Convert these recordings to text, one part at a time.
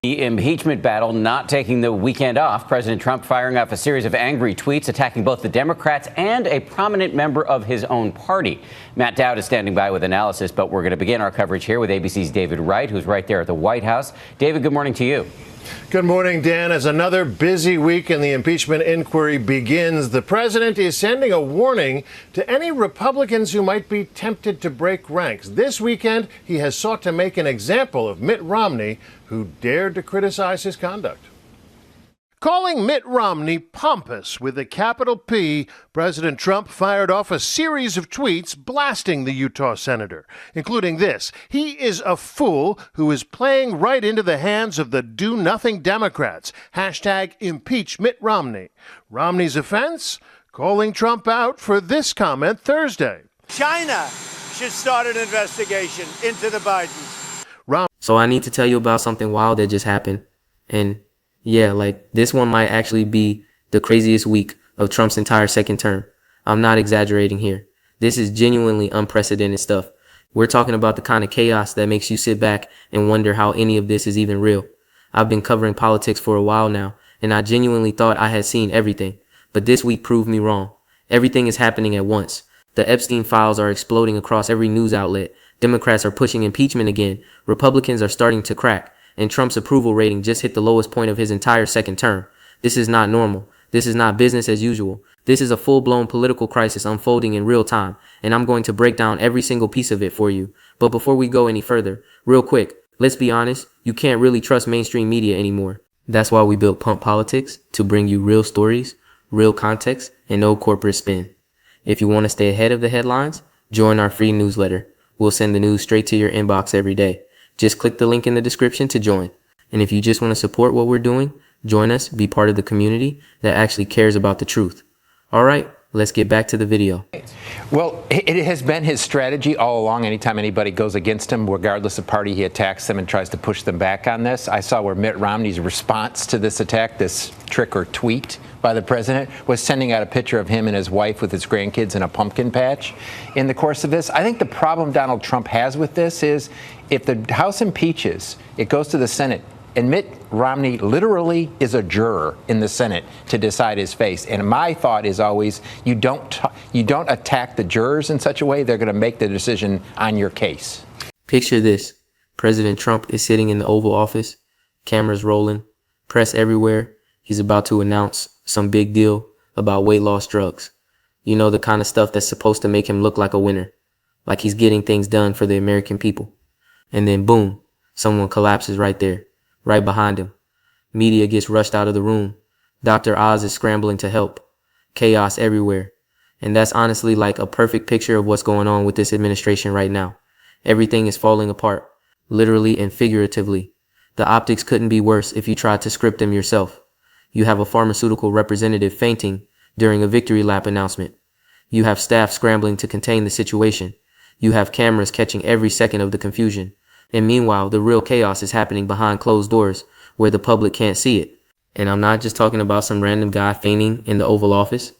The impeachment battle not taking the weekend off. President Trump firing off a series of angry tweets attacking both the Democrats and a prominent member of his own party. Matt Dowd is standing by with analysis, but we're going to begin our coverage here with ABC's David Wright, who's right there at the White House. David, good morning to you. Good morning, Dan. As another busy week in the impeachment inquiry begins, the president is sending a warning to any Republicans who might be tempted to break ranks. This weekend, he has sought to make an example of Mitt Romney, who dared to criticize his conduct. Calling Mitt Romney pompous with a capital P, President Trump fired off a series of tweets blasting the Utah senator, including this: "He is a fool who is playing right into the hands of the do-nothing Democrats. Hashtag impeach Mitt Romney." Romney's offense? Calling Trump out for this comment Thursday. China should start an investigation into the Bidens. So I need to tell you about something wild that just happened. And yeah, this one might actually be the craziest week of Trump's entire second term. I'm not exaggerating here. This is genuinely unprecedented stuff. We're talking about the kind of chaos that makes you sit back and wonder how any of this is even real. I've been covering politics for a while now, and I genuinely thought I had seen everything. But this week proved me wrong. Everything is happening at once. The Epstein files are exploding across every news outlet. Democrats are pushing impeachment again. Republicans are starting to crack. And Trump's approval rating just hit the lowest point of his entire second term. This is not normal. This is not business as usual. This is a full-blown political crisis unfolding in real time, and I'm going to break down every single piece of it for you. But before we go any further, real quick, let's be honest, you can't really trust mainstream media anymore. That's why we built Pump Politics, to bring you real stories, real context, and no corporate spin. If you want to stay ahead of the headlines, join our free newsletter. We'll send the news straight to your inbox every day. Just click the link in the description to join. And if you just want to support what we're doing, join us, be part of the community that actually cares about the truth. All right, let's get back to the video. Well, it has been his strategy all along. Anytime anybody goes against him, regardless of party, he attacks them and tries to push them back on this. I saw where Mitt Romney's response to this attack, this trick or tweet by the president, was sending out a picture of him and his wife with his grandkids in a pumpkin patch. In the course of this, I think the problem Donald Trump has with this is if the House impeaches, it goes to the Senate. And Mitt Romney literally is a juror in the Senate to decide his fate. And my thought is always, you don't attack the jurors in such a way they're going to make the decision on your case. Picture this. President Trump is sitting in the Oval Office, cameras rolling, press everywhere. He's about to announce some big deal about weight loss drugs. You know, the kind of stuff that's supposed to make him look like a winner, like he's getting things done for the American people. And then boom, someone collapses right there, right behind him. Media gets rushed out of the room. Dr. Oz is scrambling to help. Chaos everywhere. And that's honestly like a perfect picture of what's going on with this administration right now. Everything is falling apart, literally and figuratively. The optics couldn't be worse if you tried to script them yourself. You have a pharmaceutical representative fainting during a victory lap announcement. You have staff scrambling to contain the situation. You have cameras catching every second of the confusion. And meanwhile, the real chaos is happening behind closed doors where the public can't see it. And I'm not just talking about some random guy fainting in the Oval Office.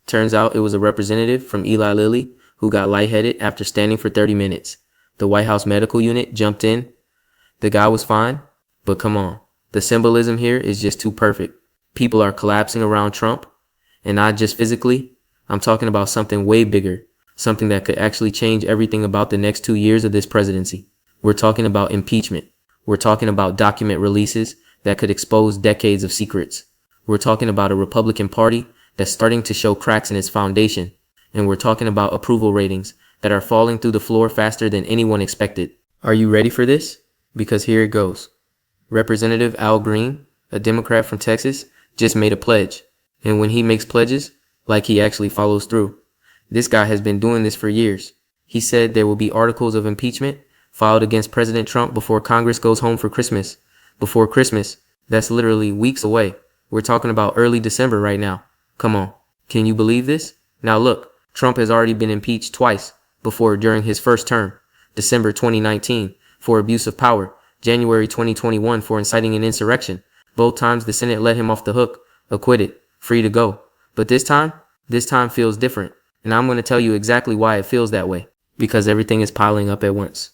Turns out it was a representative from Eli Lilly who got lightheaded after standing for 30 minutes. The White House medical unit jumped in. The guy was fine, but come on. The symbolism here is just too perfect. People are collapsing around Trump, and not just physically. I'm talking about something way bigger, something that could actually change everything about the next 2 years of this presidency. We're talking about impeachment. We're talking about document releases that could expose decades of secrets. We're talking about a Republican Party that's starting to show cracks in its foundation. And we're talking about approval ratings that are falling through the floor faster than anyone expected. Are you ready for this? Because here it goes. Representative Al Green, a Democrat from Texas, just made a pledge. And when he makes pledges, like he actually follows through. This guy has been doing this for years. He said there will be articles of impeachment filed against President Trump before Congress goes home for Christmas. Before Christmas, that's literally weeks away. We're talking about early December right now. Come on. Can you believe this? Now look, Trump has already been impeached twice before during his first term. December 2019 for abuse of power. January 2021 for inciting an insurrection. Both times the Senate let him off the hook, acquitted, free to go. But this time feels different. And I'm going to tell you exactly why it feels that way. Because everything is piling up at once.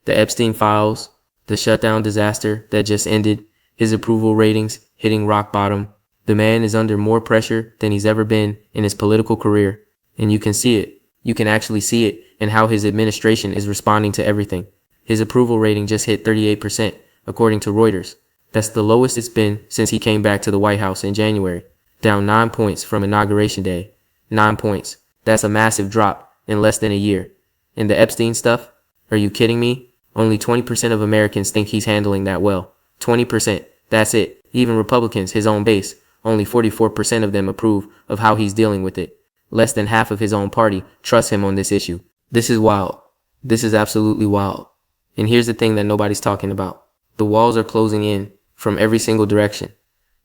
The Epstein files, The shutdown disaster that just ended, his approval ratings hitting rock bottom. The man is under more pressure than he's ever been in his political career. And you can see it. You can actually see it in how his administration is responding to everything. His approval rating just hit 38%, according to Reuters. That's the lowest it's been since he came back to the White House in January. Down 9 points from Inauguration Day. 9 points. That's a massive drop in less than a year. And the Epstein stuff? Are you kidding me? Only 20% of Americans think he's handling that well. 20%. That's it. Even Republicans, his own base, only 44% of them approve of how he's dealing with it. Less than half of his own party trusts him on this issue. This is wild. This is absolutely wild. And here's the thing that nobody's talking about. The walls are closing in from every single direction.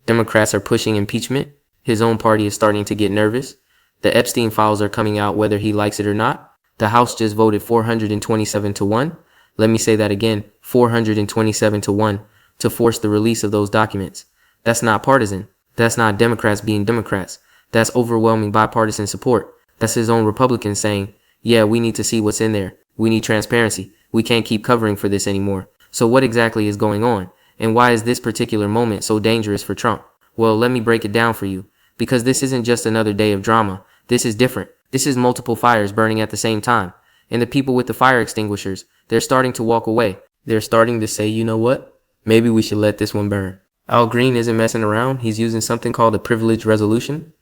Democrats are pushing impeachment. His own party is starting to get nervous. The Epstein files are coming out whether he likes it or not. The House just voted 427-1. Let me say that again, 427-1 to force the release of those documents. That's not partisan. That's not Democrats being Democrats. That's overwhelming bipartisan support. That's his own Republicans saying, yeah, we need to see what's in there. We need transparency. We can't keep covering for this anymore. So what exactly is going on? And why is this particular moment so dangerous for Trump? Well, let me break it down for you. Because this isn't just another day of drama. This is different. This is multiple fires burning at the same time. And the people with the fire extinguishers, they're starting to walk away. They're starting to say, you know what? Maybe we should let this one burn. Al Green isn't messing around. He's using something called a privilege resolution.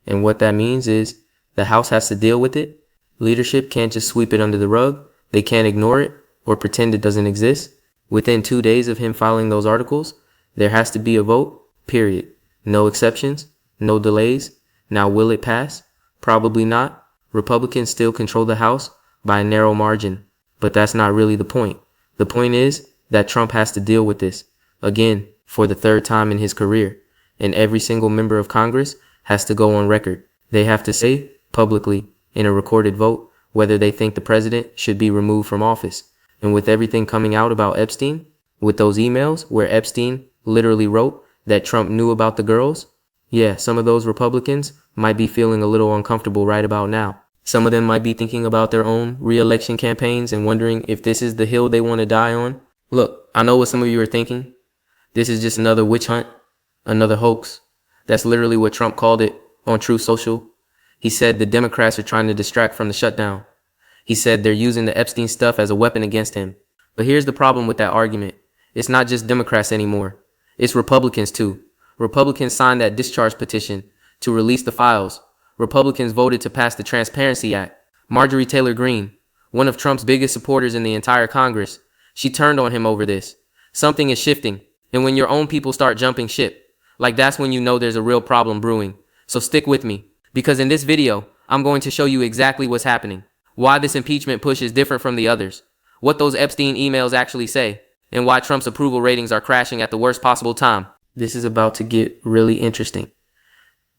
And what that means is the House has to deal with it. Leadership can't just sweep it under the rug. They can't ignore it or pretend it doesn't exist. Within 2 days of him filing those articles, there has to be a vote, period. No exceptions, no delays. Now, will it pass? Probably not. Republicans still control the House by a narrow margin. But that's not really the point. The point is that Trump has to deal with this, again, for the third time in his career. And every single member of Congress has to go on record. They have to say publicly in a recorded vote whether they think the president should be removed from office. And with everything coming out about Epstein, with those emails where Epstein literally wrote that Trump knew about the girls, yeah, some of those Republicans might be feeling a little uncomfortable right about now. Some of them might be thinking about their own re-election campaigns and wondering if this is the hill they want to die on. Look, I know what some of you are thinking. This is just another witch hunt, another hoax. That's literally what Trump called it on Truth Social. He said the Democrats are trying to distract from the shutdown. He said they're using the Epstein stuff as a weapon against him. But here's the problem with that argument. It's not just Democrats anymore. It's Republicans too. Republicans signed that discharge petition to release the files. Republicans voted to pass the Transparency Act. Marjorie Taylor Greene, one of Trump's biggest supporters in the entire Congress, she turned on him over this. Something is shifting. And when your own people start jumping ship, like that's when you know there's a real problem brewing. So stick with me, because in this video, I'm going to show you exactly what's happening. Why this impeachment push is different from the others. What those Epstein emails actually say. And why Trump's approval ratings are crashing at the worst possible time. This is about to get really interesting.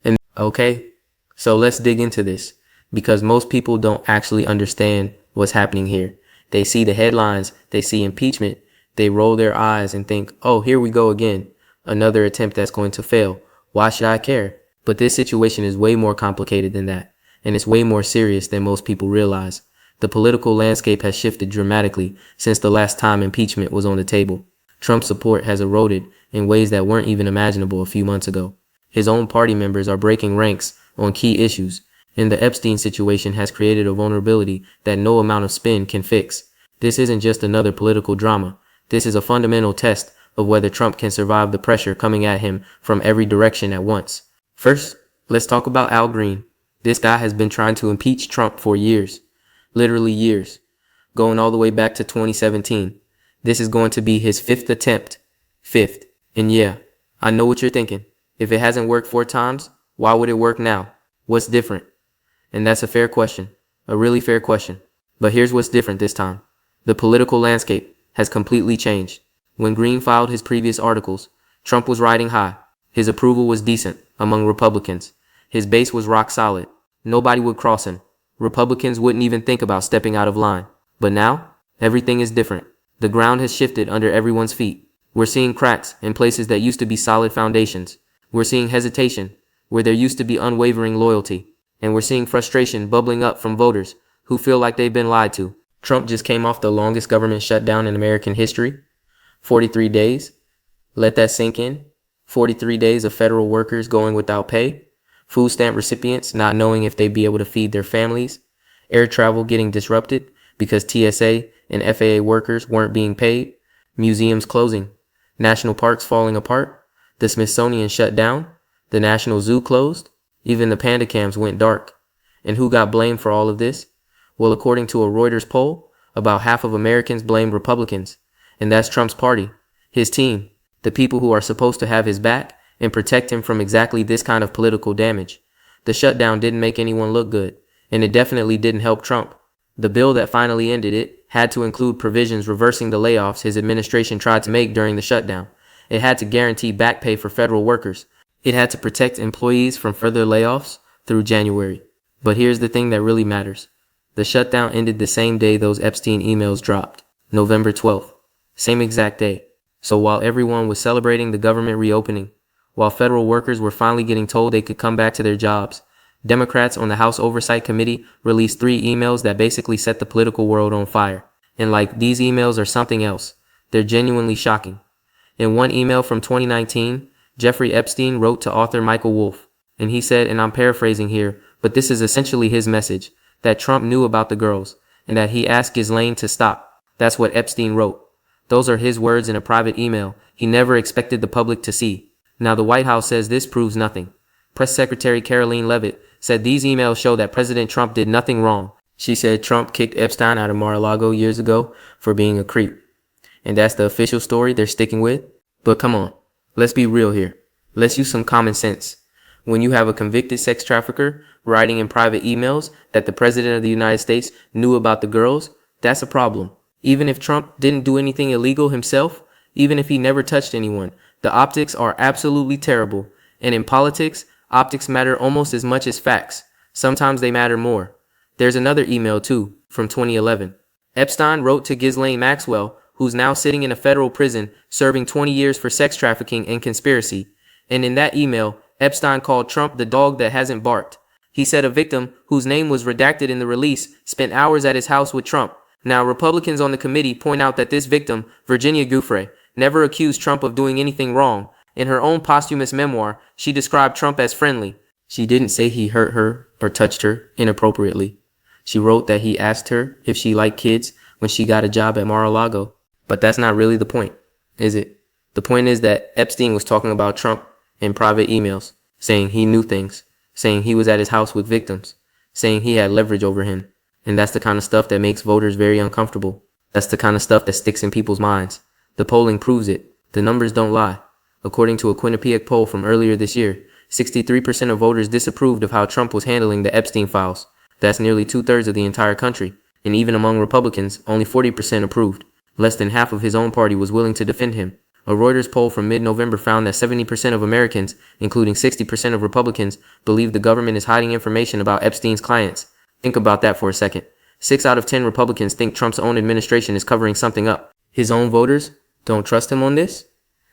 And okay, so let's dig into this. Because most people don't actually understand what's happening here. They see the headlines, they see impeachment, they roll their eyes and think, oh, here we go again. Another attempt that's going to fail. Why should I care? But this situation is way more complicated than that. And it's way more serious than most people realize. The political landscape has shifted dramatically since the last time impeachment was on the table. Trump's support has eroded in ways that weren't even imaginable a few months ago. His own party members are breaking ranks on key issues, and the Epstein situation has created a vulnerability that no amount of spin can fix. This isn't just another political drama. This is a fundamental test of whether Trump can survive the pressure coming at him from every direction at once. First, let's talk about Al Green. This guy has been trying to impeach Trump for years. Literally years. Going all the way back to 2017. This is going to be his fifth attempt. Fifth. And yeah, I know what you're thinking. If it hasn't worked 4 times, why would it work now? What's different? And that's a fair question. A really fair question. But here's what's different this time. The political landscape has completely changed. When Green filed his previous articles, Trump was riding high. His approval was decent among Republicans. His base was rock solid. Nobody would cross him. Republicans wouldn't even think about stepping out of line. But now, everything is different. The ground has shifted under everyone's feet. We're seeing cracks in places that used to be solid foundations. We're seeing hesitation where there used to be unwavering loyalty. And we're seeing frustration bubbling up from voters who feel like they've been lied to. Trump just came off the longest government shutdown in American history. 43 days. Let that sink in. 43 days of federal workers going without pay. Food stamp recipients not knowing if they'd be able to feed their families. Air travel getting disrupted because TSA and FAA workers weren't being paid. Museums closing. National parks falling apart. The Smithsonian shut down. The National Zoo closed. Even the panda cams went dark. And who got blamed for all of this? Well, according to a Reuters poll, about half of Americans blamed Republicans. And that's Trump's party, his team, the people who are supposed to have his back and protect him from exactly this kind of political damage. The shutdown didn't make anyone look good, and it definitely didn't help Trump. The bill that finally ended it had to include provisions reversing the layoffs his administration tried to make during the shutdown. It had to guarantee back pay for federal workers. It had to protect employees from further layoffs through January. But here's the thing that really matters. The shutdown ended the same day those Epstein emails dropped, November 12th. Same exact day. So while everyone was celebrating the government reopening, while federal workers were finally getting told they could come back to their jobs, Democrats on the House Oversight Committee released 3 emails that basically set the political world on fire. And these emails are something else. They're genuinely shocking. In one email from 2019, Jeffrey Epstein wrote to author Michael Wolff, and he said, and I'm paraphrasing here, but this is essentially his message, that Trump knew about the girls, and that he asked Ghislaine to stop. That's what Epstein wrote. Those are his words in a private email he never expected the public to see. Now the White House says this proves nothing. Press Secretary Caroline Leavitt said these emails show that President Trump did nothing wrong. She said Trump kicked Epstein out of Mar-a-Lago years ago for being a creep. And that's the official story they're sticking with. But come on, let's be real here. Let's use some common sense. When you have a convicted sex trafficker writing in private emails that the President of the United States knew about the girls, that's a problem. Even if Trump didn't do anything illegal himself, even if he never touched anyone, the optics are absolutely terrible. And in politics, optics matter almost as much as facts. Sometimes they matter more. There's another email too, from 2011. Epstein wrote to Ghislaine Maxwell, who's now sitting in a federal prison serving 20 years for sex trafficking and conspiracy. And in that email, Epstein called Trump the dog that hasn't barked. He said a victim, whose name was redacted in the release, spent hours at his house with Trump. Now, Republicans on the committee point out that this victim, Virginia Giuffre, never accused Trump of doing anything wrong. In her own posthumous memoir, she described Trump as friendly. She didn't say he hurt her or touched her inappropriately. She wrote that he asked her if she liked kids when she got a job at Mar-a-Lago. But that's not really the point, is it? The point is that Epstein was talking about Trump in private emails, saying he knew things, saying he was at his house with victims, saying he had leverage over him. And that's the kind of stuff that makes voters very uncomfortable. That's the kind of stuff that sticks in people's minds. The polling proves it. The numbers don't lie. According to a Quinnipiac poll from earlier this year, 63% of voters disapproved of how Trump was handling the Epstein files. That's nearly 2/3 of the entire country. And even among Republicans, only 40% approved. Less than half of his own party was willing to defend him. A Reuters poll from mid-November found that 70% of Americans, including 60% of Republicans, believe the government is hiding information about Epstein's clients. Think about that for a second. 6 out of 10 Republicans think Trump's own administration is covering something up. His own voters don't trust him on this?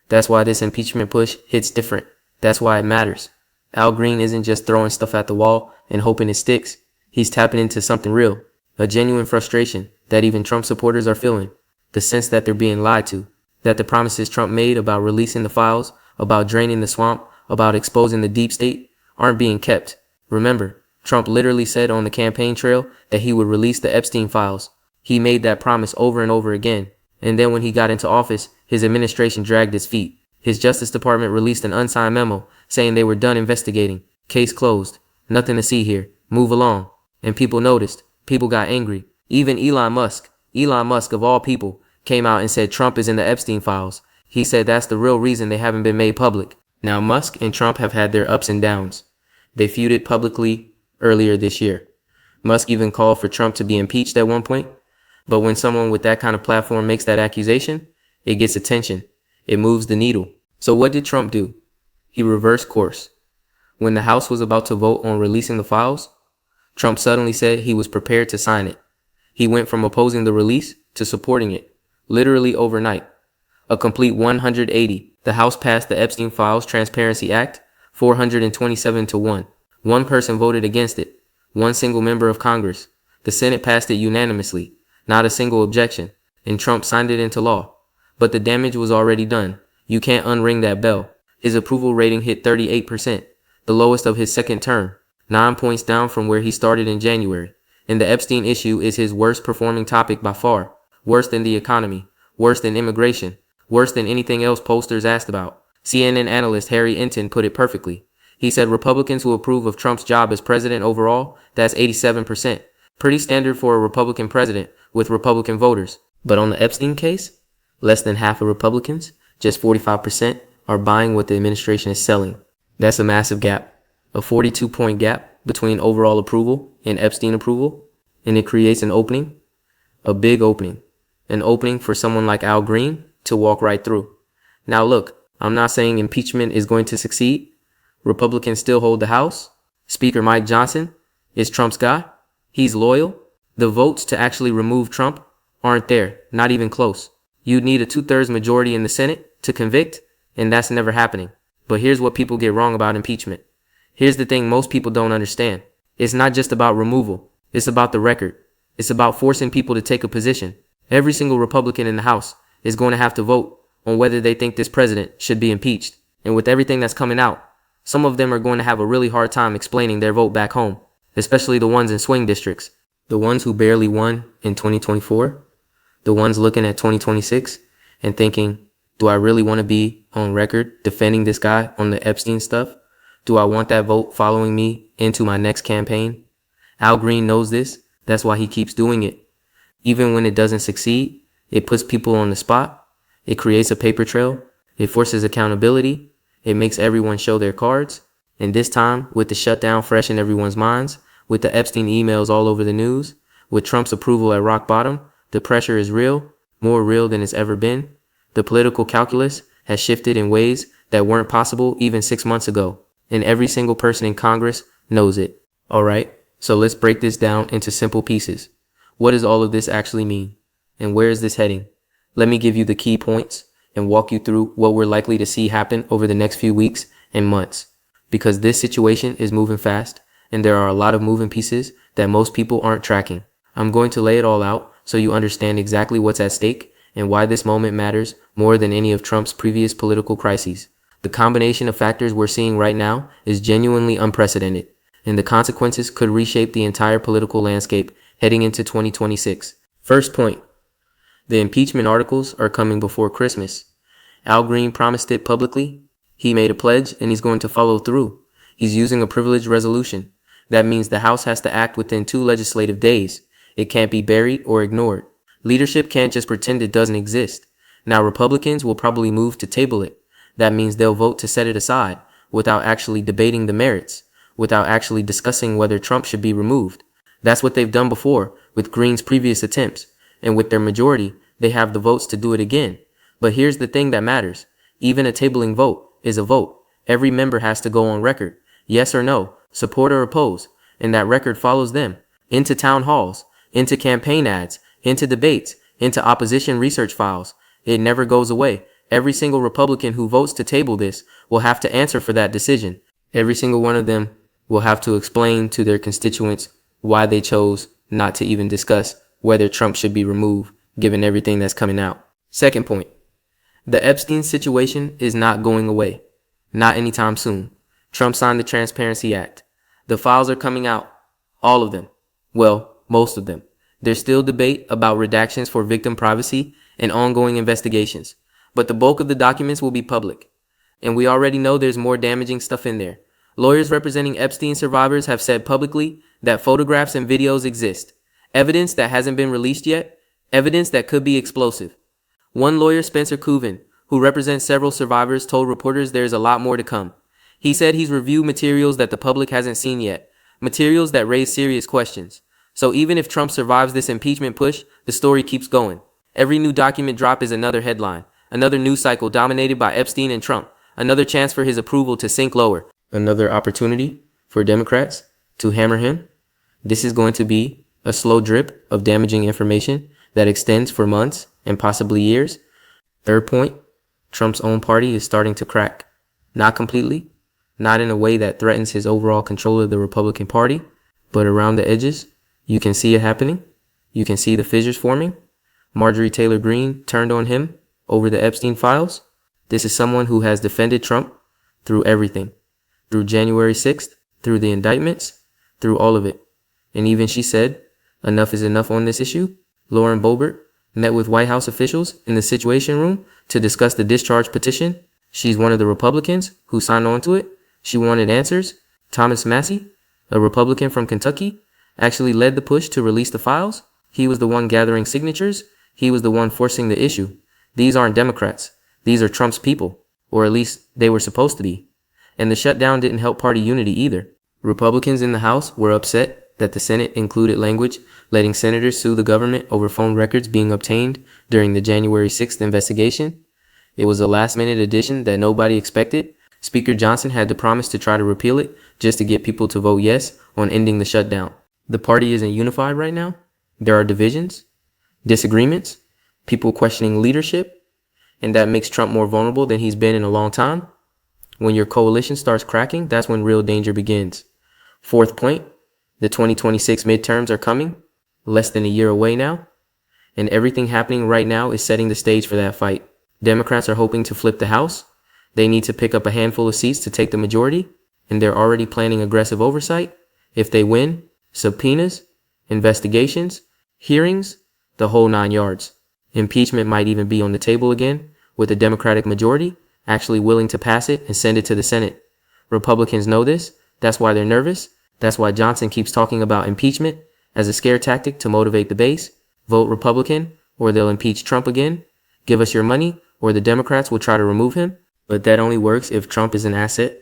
That's why this impeachment push hits different. That's why it matters. Al Green isn't just throwing stuff at the wall and hoping it sticks. He's tapping into something real. A genuine frustration that even Trump supporters are feeling. The sense that they're being lied to. That the promises Trump made about releasing the files, about draining the swamp, about exposing the deep state, aren't being kept. Remember, Trump literally said on the campaign trail that he would release the Epstein files. He made that promise over and over again. And then when he got into office, his administration dragged its feet. His Justice Department released an unsigned memo saying they were done investigating. Case closed. Nothing to see here. Move along. And people noticed. People got angry. Even Elon Musk of all people, came out and said Trump is in the Epstein files. He said that's the real reason they haven't been made public. Now, Musk and Trump have had their ups and downs. They feuded publicly earlier this year. Musk even called for Trump to be impeached at one point. But when someone with that kind of platform makes that accusation, it gets attention. It moves the needle. So what did Trump do? He reversed course. When the House was about to vote on releasing the files, Trump suddenly said he was prepared to sign it. He went from opposing the release to supporting it. Literally overnight. A complete 180. The House passed the Epstein Files Transparency Act, 427-1. One person voted against it. One single member of Congress. The Senate passed it unanimously. Not a single objection. And Trump signed it into law. But the damage was already done. You can't unring that bell. His approval rating hit 38%, the lowest of his second term, 9 points down from where he started in January. And the Epstein issue is his worst performing topic by far. Worse than the economy, worse than immigration, worse than anything else pollsters asked about. CNN analyst Harry Enten put it perfectly. He said Republicans who approve of Trump's job as president overall, that's 87%. Pretty standard for a Republican president with Republican voters. But on the Epstein case, less than half of Republicans, just 45%, are buying what the administration is selling. That's a massive gap, a 42-point gap between overall approval and Epstein approval, and it creates an opening, a big opening, an opening for someone like Al Green to walk right through. Now look, I'm not saying impeachment is going to succeed. Republicans still hold the House. Speaker Mike Johnson is Trump's guy. He's loyal. The votes to actually remove Trump aren't there, not even close. You'd need a 2/3 majority in the Senate to convict, and that's never happening. But here's what people get wrong about impeachment. Here's the thing most people don't understand. It's not just about removal. It's about the record. It's about forcing people to take a position. Every single Republican in the House is going to have to vote on whether they think this president should be impeached. And with everything that's coming out, some of them are going to have a really hard time explaining their vote back home, especially the ones in swing districts, the ones who barely won in 2024, the ones looking at 2026 and thinking, do I really want to be on record defending this guy on the Epstein stuff? Do I want that vote following me into my next campaign? Al Green knows this. That's why he keeps doing it. Even when it doesn't succeed, it puts people on the spot. It creates a paper trail. It forces accountability. It makes everyone show their cards. And this time, with the shutdown fresh in everyone's minds, with the Epstein emails all over the news, with Trump's approval at rock bottom, the pressure is real, more real than it's ever been. The political calculus has shifted in ways that weren't possible even 6 months ago. And every single person in Congress knows it. All right, so let's break this down into simple pieces. What does all of this actually mean? And where is this heading? Let me give you the key points and walk you through what we're likely to see happen over the next few weeks and months. Because this situation is moving fast, and there are a lot of moving pieces that most people aren't tracking. I'm going to lay it all out so you understand exactly what's at stake and why this moment matters more than any of Trump's previous political crises. The combination of factors we're seeing right now is genuinely unprecedented, and the consequences could reshape the entire political landscape heading into 2026. First point, the impeachment articles are coming before Christmas. Al Green promised it publicly. He made a pledge and he's going to follow through. He's using a privileged resolution. That means the House has to act within 2 legislative days. It can't be buried or ignored. Leadership can't just pretend it doesn't exist. Now Republicans will probably move to table it. That means they'll vote to set it aside without actually debating the merits, without actually discussing whether Trump should be removed. That's what they've done before with Green's previous attempts. And with their majority, they have the votes to do it again. But here's the thing that matters. Even a tabling vote is a vote. Every member has to go on record. Yes or no, support or oppose. And that record follows them into town halls, into campaign ads, into debates, into opposition research files. It never goes away. Every single Republican who votes to table this will have to answer for that decision. Every single one of them will have to explain to their constituents why they chose not to even discuss whether Trump should be removed, given everything that's coming out. Second point, the Epstein situation is not going away. Not anytime soon. Trump signed the Transparency Act. The files are coming out. All of them. Well, most of them. There's still debate about redactions for victim privacy and ongoing investigations. But the bulk of the documents will be public. And we already know there's more damaging stuff in there. Lawyers representing Epstein survivors have said publicly that photographs and videos exist. Evidence that hasn't been released yet. Evidence that could be explosive. One lawyer, Spencer Coven, who represents several survivors, told reporters there's a lot more to come. He said he's reviewed materials that the public hasn't seen yet. Materials that raise serious questions. So even if Trump survives this impeachment push, the story keeps going. Every new document drop is another headline. Another news cycle dominated by Epstein and Trump. Another chance for his approval to sink lower. Another opportunity for Democrats to hammer him. This is going to be a slow drip of damaging information that extends for months and possibly years. Third point, Trump's own party is starting to crack. Not completely, not in a way that threatens his overall control of the Republican Party, but around the edges, you can see it happening. You can see the fissures forming. Marjorie Taylor Greene turned on him over the Epstein files. This is someone who has defended Trump through everything, through January 6th, through the indictments, through all of it. And even she said, enough is enough on this issue. Lauren Boebert met with White House officials in the Situation Room to discuss the discharge petition. She's one of the Republicans who signed on to it. She wanted answers. Thomas Massie, a Republican from Kentucky, actually led the push to release the files. He was the one gathering signatures. He was the one forcing the issue. These aren't Democrats. These are Trump's people, or at least they were supposed to be. And the shutdown didn't help party unity either. Republicans in the House were upset that the Senate included language letting senators sue the government over phone records being obtained during the January 6th investigation. It was a last-minute addition that nobody expected. Speaker Johnson had to promise to try to repeal it just to get people to vote yes on ending the shutdown. The party isn't unified right now. There are divisions, disagreements, people questioning leadership, and that makes Trump more vulnerable than he's been in a long time. When your coalition starts cracking, that's when real danger begins. Fourth point, the 2026 midterms are coming, less than a year away now, and everything happening right now is setting the stage for that fight. Democrats are hoping to flip the House. They need to pick up a handful of seats to take the majority, and they're already planning aggressive oversight. If they win, subpoenas, investigations, hearings, the whole 9 yards. Impeachment might even be on the table again, with a Democratic majority actually willing to pass it and send it to the Senate. Republicans know this. That's why they're nervous. That's why Johnson keeps talking about impeachment as a scare tactic to motivate the base. Vote Republican, or they'll impeach Trump again. Give us your money, or the Democrats will try to remove him. But that only works if Trump is an asset.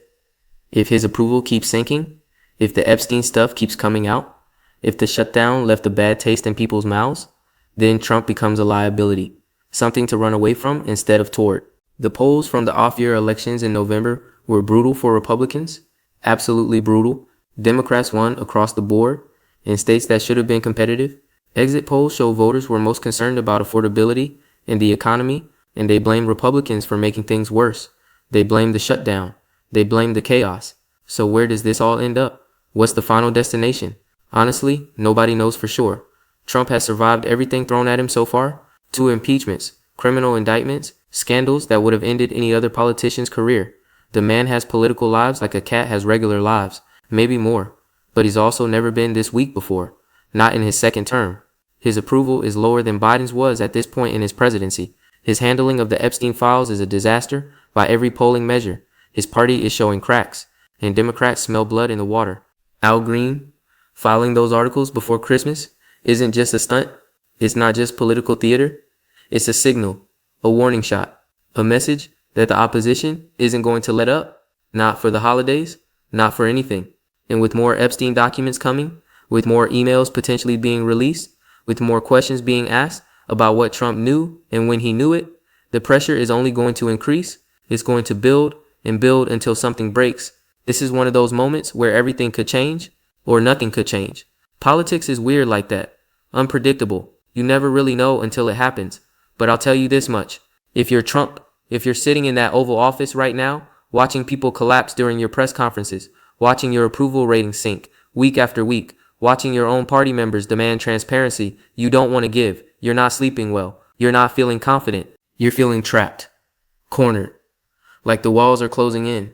If his approval keeps sinking. If the Epstein stuff keeps coming out. If the shutdown left a bad taste in people's mouths. Then Trump becomes a liability. Something to run away from instead of toward. The polls from the off-year elections in November were brutal for Republicans. Absolutely brutal. Democrats won across the board in states that should have been competitive. Exit polls show voters were most concerned about affordability and the economy, and they blamed Republicans for making things worse. They blamed the shutdown. They blamed the chaos. So where does this all end up? What's the final destination? Honestly, nobody knows for sure. Trump has survived everything thrown at him so far. 2 impeachments, criminal indictments, scandals that would have ended any other politician's career. The man has political lives like a cat has regular lives, maybe more. But he's also never been this weak before, not in his second term. His approval is lower than Biden's was at this point in his presidency. His handling of the Epstein files is a disaster by every polling measure. His party is showing cracks, and Democrats smell blood in the water. Al Green filing those articles before Christmas isn't just a stunt. It's not just political theater. It's a signal, a warning shot, a message that the opposition isn't going to let up, not for the holidays, not for anything. And with more Epstein documents coming, with more emails potentially being released, with more questions being asked about what Trump knew and when he knew it, the pressure is only going to increase. It's going to build and build until something breaks. This is one of those moments where everything could change or nothing could change. Politics is weird like that, unpredictable. You never really know until it happens. But I'll tell you this much. If you're Trump, if you're sitting in that Oval Office right now, watching people collapse during your press conferences, watching your approval ratings sink week after week, watching your own party members demand transparency you don't want to give, you're not sleeping well. You're not feeling confident. You're feeling trapped, cornered, like the walls are closing in.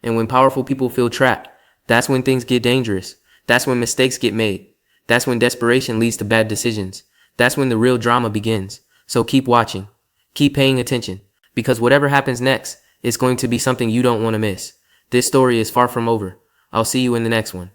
And when powerful people feel trapped, that's when things get dangerous. That's when mistakes get made. That's when desperation leads to bad decisions. That's when the real drama begins. So keep watching. Keep paying attention. Because whatever happens next is going to be something you don't want to miss. This story is far from over. I'll see you in the next one.